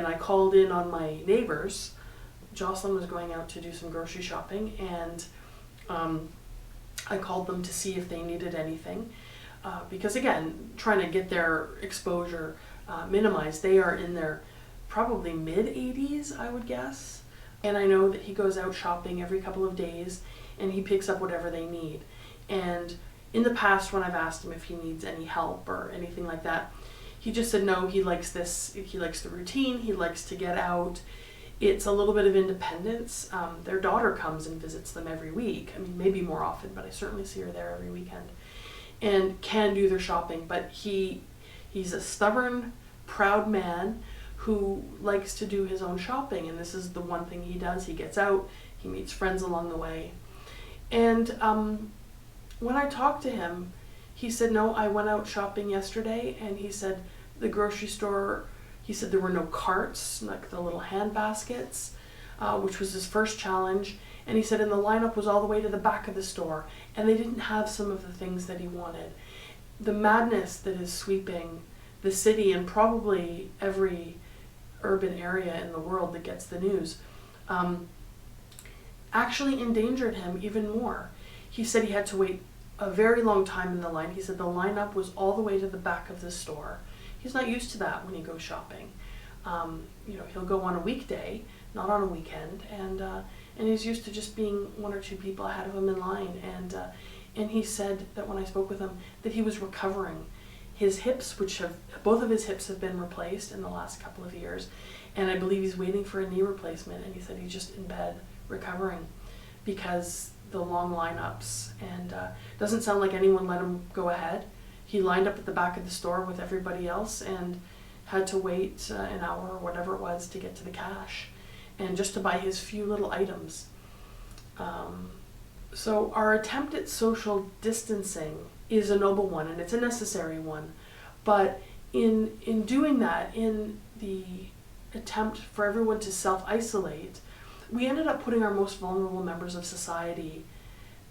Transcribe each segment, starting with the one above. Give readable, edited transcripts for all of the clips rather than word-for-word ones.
And I called in on my neighbors. Jocelyn was going out to do some grocery shopping, and I called them to see if they needed anything. Because again, trying to get their exposure minimized. They are in their probably mid-80s, I would guess. And I know that he goes out shopping every couple of days and he picks up whatever they need. And in the past, when I've asked him if he needs any help or anything like that, he just said no, he likes this, he likes the routine, he likes to get out. It's a little bit of independence. Their daughter comes and visits them every week. I mean, maybe more often, but I certainly see her there every weekend. And can do their shopping, but he's a stubborn, proud man who likes to do his own shopping, and this is the one thing he does. He gets out, he meets friends along the way. And when I talked to him, he said, no, I went out shopping yesterday, and he said the grocery store, he said there were no carts, like the little hand baskets, which was his first challenge. And he said, and the lineup was all the way to the back of the store, and they didn't have some of the things that he wanted. The madness that is sweeping the city and probably every urban area in the world that gets the news actually endangered him even more. He said he had to wait a very long time in the line. He said the lineup was all the way to the back of the store. He's not used to that when he goes shopping. He'll go on a weekday, not on a weekend, and he's used to just being one or two people ahead of him in line. And he said that when I spoke with him, that he was recovering. His hips, both of his hips have been replaced in the last couple of years, and I believe he's waiting for a knee replacement, and he said he's just in bed recovering because the long lineups, and doesn't sound like anyone let him go ahead. He lined up at the back of the store with everybody else and had to wait an hour or whatever it was to get to the cash, and just to buy his few little items. So our attempt at social distancing is a noble one, and it's a necessary one. But in doing that, in the attempt for everyone to self-isolate, we ended up putting our most vulnerable members of society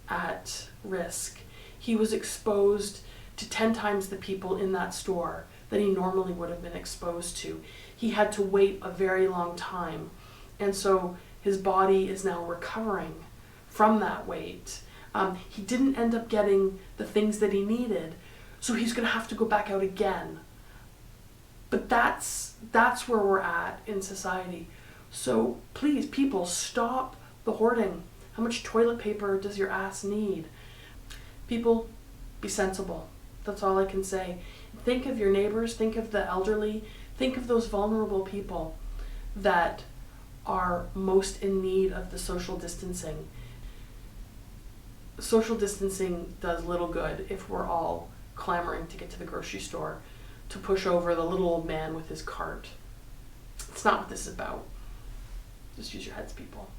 at risk. He was exposed to 10 times the people in that store that he normally would have been exposed to. He had to wait a very long time. And so his body is now recovering from that wait. He didn't end up getting the things that he needed, so he's going to have to go back out again. But that's where we're at in society. So please, people, stop the hoarding. How much toilet paper does your ass need? People, be sensible. That's all I can say. Think of your neighbors, think of the elderly, think of those vulnerable people that are most in need of the social distancing. Social distancing does little good if we're all clamoring to get to the grocery store to push over the little old man with his cart. It's not what this is about. Just use your heads, people.